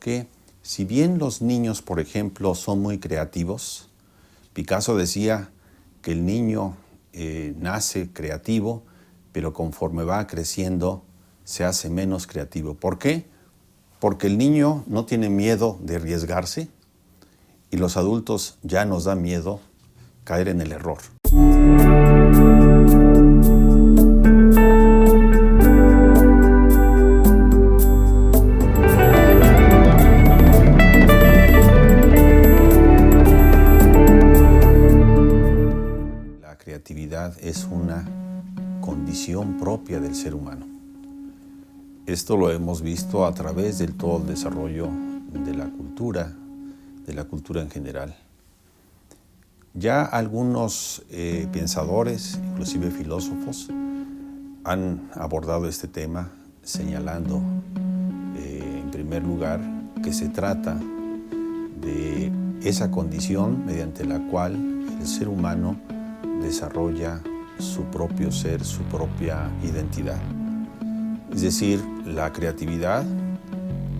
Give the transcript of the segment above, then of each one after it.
porque si bien los niños, por ejemplo, son muy creativos, Picasso decía que el niño nace creativo, pero conforme va creciendo se hace menos creativo. ¿Por qué? Porque el niño no tiene miedo de arriesgarse y los adultos ya nos da miedo caer en el error. La creatividad es una condición propia del ser humano. Esto lo hemos visto a través de todo el desarrollo de la cultura en general. Ya algunos pensadores, inclusive filósofos, han abordado este tema señalando, en primer lugar, que se trata de esa condición mediante la cual el ser humano desarrolla su propio ser, su propia identidad. Es decir, la creatividad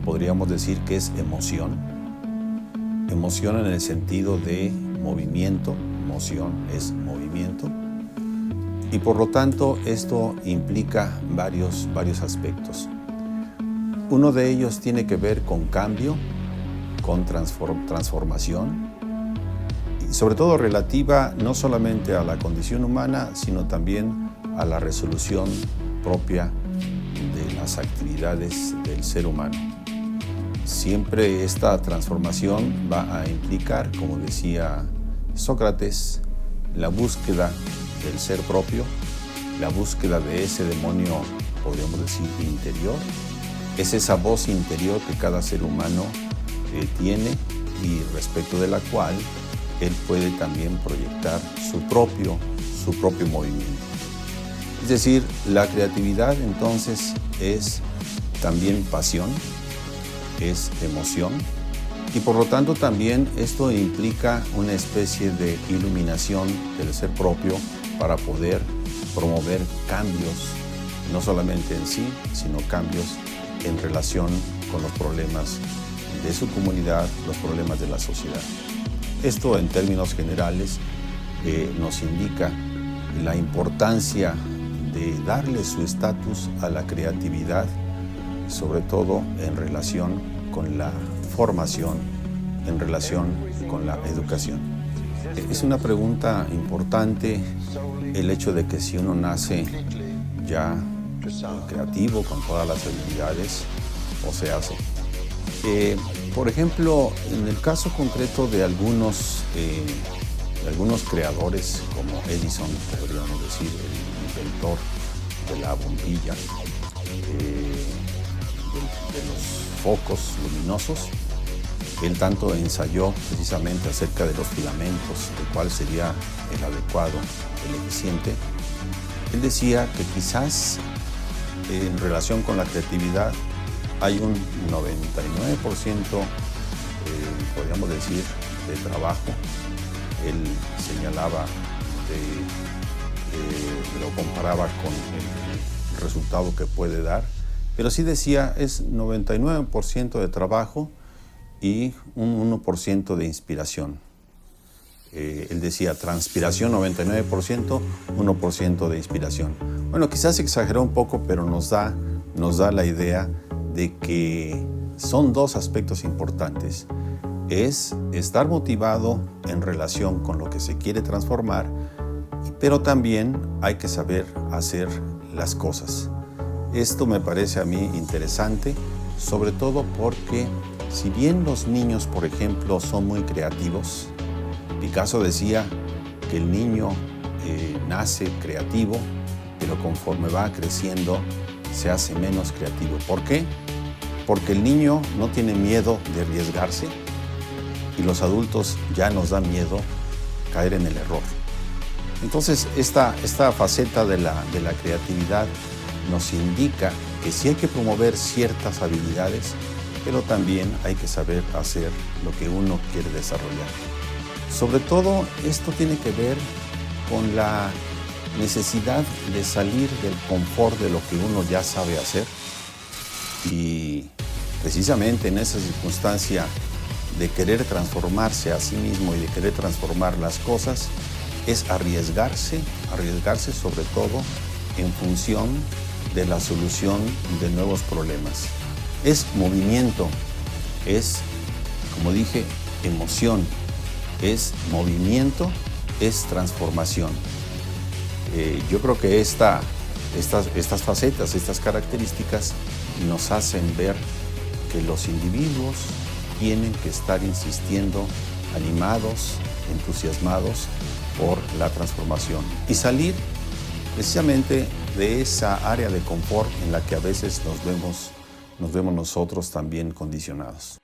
podríamos decir que es emoción. Emoción en el sentido de movimiento, moción es movimiento. Y por lo tanto esto implica varios aspectos. Uno de ellos tiene que ver con cambio, con transformación, y sobre todo relativa no solamente a la condición humana, sino también a la resolución propia de las actividades del ser humano. Siempre esta transformación va a implicar, como decía Sócrates, la búsqueda del ser propio, la búsqueda de ese demonio, podríamos decir, interior. Es esa voz interior que cada ser humano tiene y respecto de la cual él puede también proyectar su propio movimiento. Es decir, la creatividad entonces es también pasión, es emoción y por lo tanto también esto implica una especie de iluminación del ser propio para poder promover cambios, no solamente en sí, sino cambios en relación con los problemas de su comunidad, los problemas de la sociedad. Esto en términos generales nos indica la importancia de darle su estatus a la creatividad, sobre todo en relación con la formación, en relación con la educación. Es una pregunta importante el hecho de que si uno nace ya creativo, con todas las habilidades, o se hace. Por ejemplo, en el caso concreto de algunos creadores, como Edison, podríamos decir, el inventor de la bombilla, de los focos luminosos, él tanto ensayó precisamente acerca de los filamentos, de cuál sería el adecuado, el eficiente. Él decía que quizás en relación con la creatividad hay un 99%, podríamos decir, de trabajo. Él señalaba, lo comparaba con el resultado que puede dar, pero sí decía es 99% de trabajo y un 1% de inspiración. Él decía transpiración 99%, 1% de inspiración. Bueno, quizás exageró un poco, pero nos da la idea de que son dos aspectos importantes. Es estar motivado en relación con lo que se quiere transformar, pero también hay que saber hacer las cosas. Esto me parece a mí interesante, sobre todo porque si bien los niños, por ejemplo, son muy creativos, Picasso decía que el niño nace creativo, pero conforme va creciendo se hace menos creativo. ¿Por qué? Porque el niño no tiene miedo de arriesgarse y los adultos ya nos da miedo caer en el error. Entonces, esta faceta de la creatividad nos indica que sí hay que promover ciertas habilidades, pero también hay que saber hacer lo que uno quiere desarrollar. Sobre todo, esto tiene que ver con la necesidad de salir del confort de lo que uno ya sabe hacer y precisamente en esa circunstancia de querer transformarse a sí mismo y de querer transformar las cosas, es arriesgarse sobre todo en función de la solución de nuevos problemas. Es movimiento, es, como dije, emoción, es movimiento, es transformación. Yo creo que estas facetas, estas características nos hacen ver que los individuos tienen que estar insistiendo, animados, entusiasmados por la transformación y salir precisamente de esa área de confort en la que a veces nos vemos nosotros también condicionados.